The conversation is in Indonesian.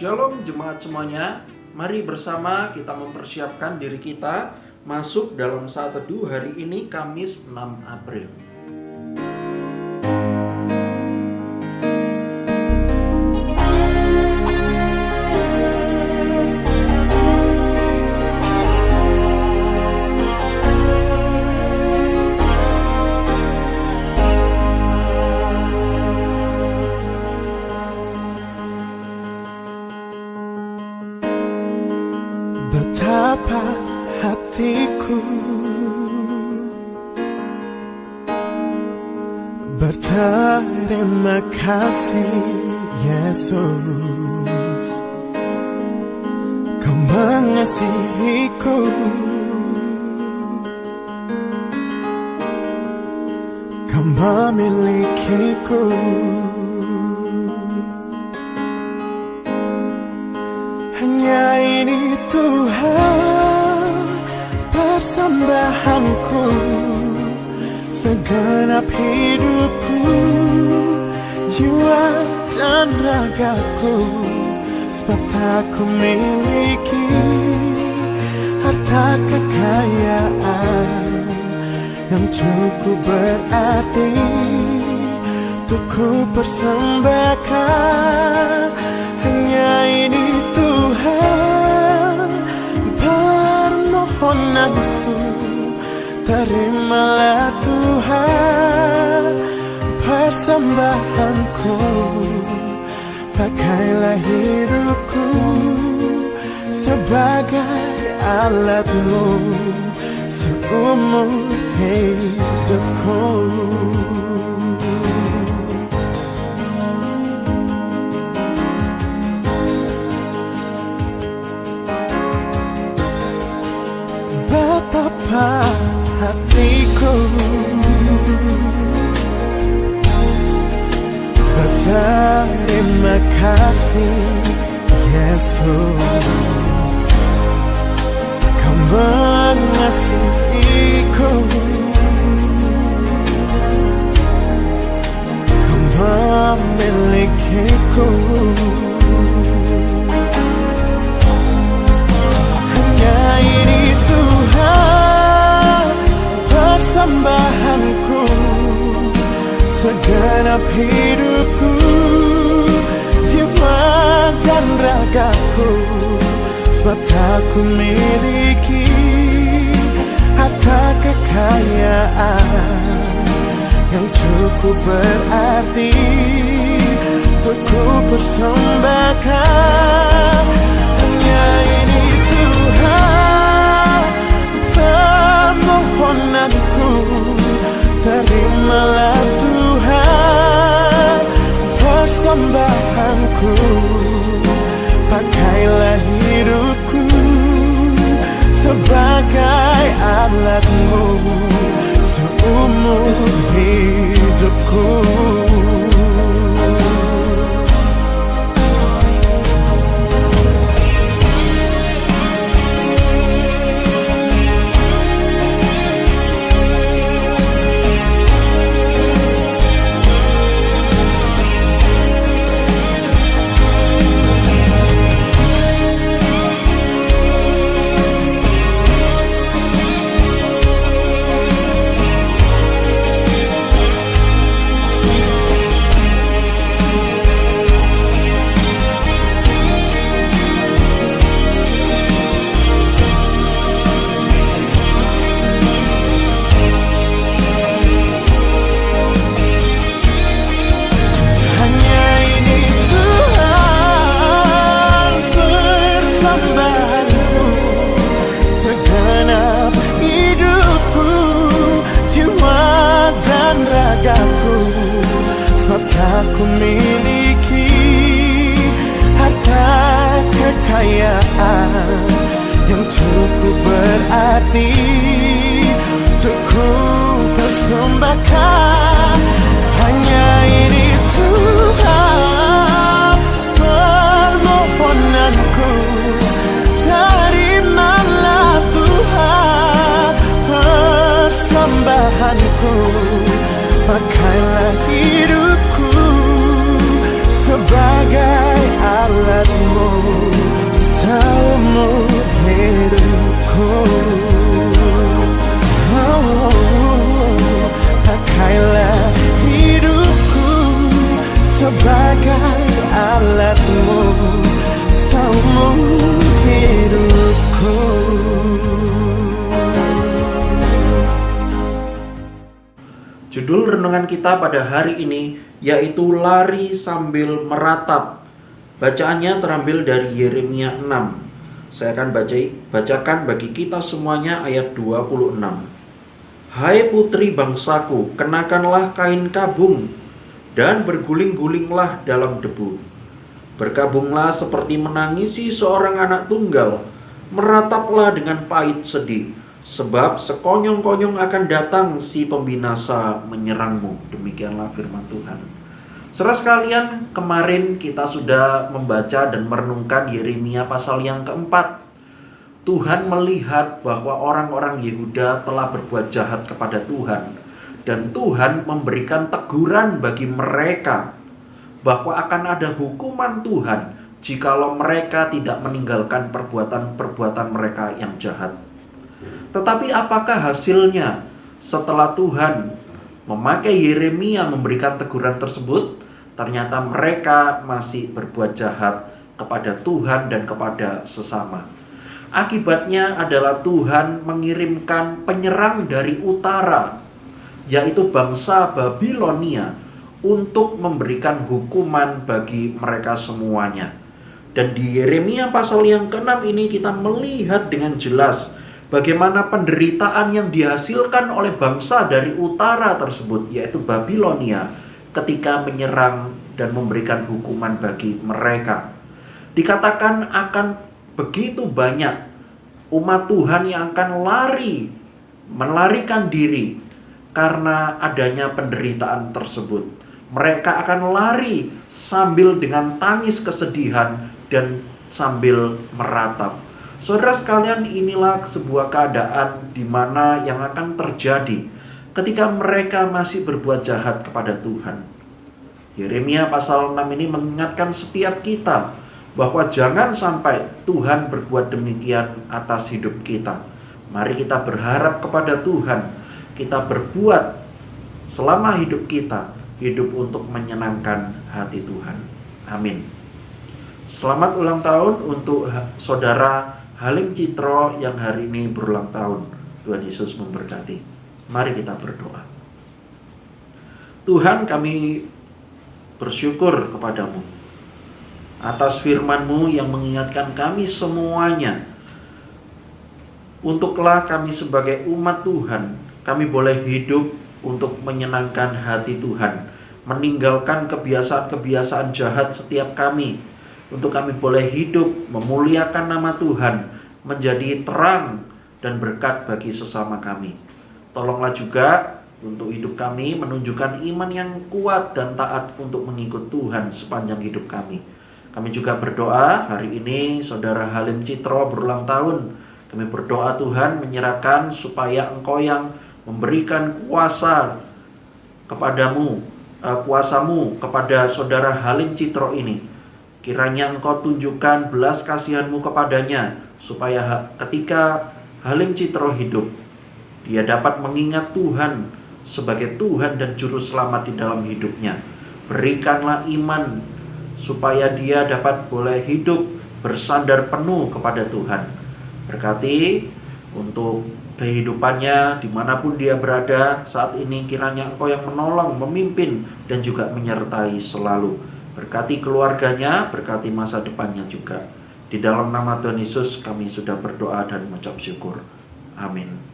Shalom jemaat semuanya, mari bersama kita mempersiapkan diri kita masuk dalam saat teduh hari ini Kamis 6 April. Betapa hatiku berterima kasih Yesus, Kau mengasihiku, Kau memilikiku. Hanya ini Tuhan persembahanku, segenap hidupku, jiwa dan ragaku. Sebab tak ku miliki harta kekayaan yang cukup berarti untuk ku persembahkan. Hanya ini Tuhan permohonanku, terimalah Tuhan persembahanku. Pakailah hidupku sebagai alatmu seumur hidupku. Betapa hatiku berterima kasih Yesus, Kau mengasihiku, Kau memilikiku. Hanya ini Tuhan persembahanku, segenap hidupku, jiwa dan ragaku. Sebab tak ku miliki harta kekayaan yang cukup berarti untuk ku persembahkan. Hanya ini Tuhan permohonanku, terimalah Tuhan persembahanku. Pakailah hidupku sebagai alatmu seumur hidupku. Sebab tak ku miliki harta kekayaan yang cukup berarti untuk ku persembahkan. Hanya ini Tuhan permohonanku, terimalah Tuhan persembahanku. Pakailah hidupku sebagai alatmu hidupku. Pakailah hidupku sebagai alatmu, seumur hidupku. Judul renungan kita pada hari ini yaitu lari sambil meratap. Bacaannya terambil dari Yeremia 6. Saya akan bacakan bagi kita semuanya ayat 26. Hai putri bangsaku, kenakanlah kain kabung dan berguling-gulinglah dalam debu. Berkabunglah seperti menangisi seorang anak tunggal, merataplah dengan pahit sedih. Sebab sekonyong-konyong akan datang si pembinasa menyerangmu. Demikianlah firman Tuhan. Saudara sekalian, kemarin kita sudah membaca dan merenungkan Yeremia pasal yang keempat. Tuhan melihat bahwa orang-orang Yehuda telah berbuat jahat kepada Tuhan. Dan Tuhan memberikan teguran bagi mereka bahwa akan ada hukuman Tuhan jikalau mereka tidak meninggalkan perbuatan-perbuatan mereka yang jahat. Tetapi apakah hasilnya setelah Tuhan memakai Yeremia memberikan teguran tersebut? Ternyata mereka masih berbuat jahat kepada Tuhan dan kepada sesama. Akibatnya adalah Tuhan mengirimkan penyerang dari utara, yaitu bangsa Babilonia, untuk memberikan hukuman bagi mereka semuanya. Dan di Yeremia pasal yang ke-6 ini kita melihat dengan jelas bagaimana penderitaan yang dihasilkan oleh bangsa dari utara tersebut, yaitu Babilonia, ketika menyerang dan memberikan hukuman bagi mereka. Dikatakan akan begitu banyak umat Tuhan yang akan melarikan diri karena adanya penderitaan tersebut. Mereka akan lari sambil dengan tangis kesedihan dan sambil meratap. Saudara sekalian, inilah sebuah keadaan di mana yang akan terjadi ketika mereka masih berbuat jahat kepada Tuhan. Yeremia pasal 6 ini mengingatkan setiap kita bahwa jangan sampai Tuhan berbuat demikian atas hidup kita. Mari kita berharap kepada Tuhan, kita berbuat selama hidup kita, hidup untuk menyenangkan hati Tuhan. Amin. Selamat ulang tahun untuk saudara Halim Citro yang hari ini berulang tahun. Tuhan Yesus memberkati. Mari kita berdoa. Tuhan, kami bersyukur kepadamu atas firman-Mu yang mengingatkan kami semuanya. Untuklah kami sebagai umat Tuhan, kami boleh hidup untuk menyenangkan hati Tuhan, meninggalkan kebiasaan-kebiasaan jahat setiap kami, untuk kami boleh hidup memuliakan nama Tuhan, menjadi terang dan berkat bagi sesama kami. Tolonglah juga untuk hidup kami menunjukkan iman yang kuat dan taat untuk mengikut Tuhan sepanjang hidup kami. Kami juga berdoa hari ini saudara Halim Citro berulang tahun. Kami berdoa Tuhan menyerahkan supaya Engkau yang memberikan kuasamu kepada saudara Halim Citro ini. Kiranya Engkau tunjukkan belas kasihan-Mu kepadanya, supaya ketika Halim Citro hidup, dia dapat mengingat Tuhan sebagai Tuhan dan Juru Selamat di dalam hidupnya. Berikanlah iman, supaya dia dapat boleh hidup bersandar penuh kepada Tuhan. Berkati untuk kehidupannya dimanapun dia berada saat ini, kiranya Engkau yang menolong, memimpin, dan juga menyertai selalu. Berkati keluarganya, berkati masa depannya juga. Di dalam nama Tuhan Yesus kami sudah berdoa dan mengucap syukur. Amin.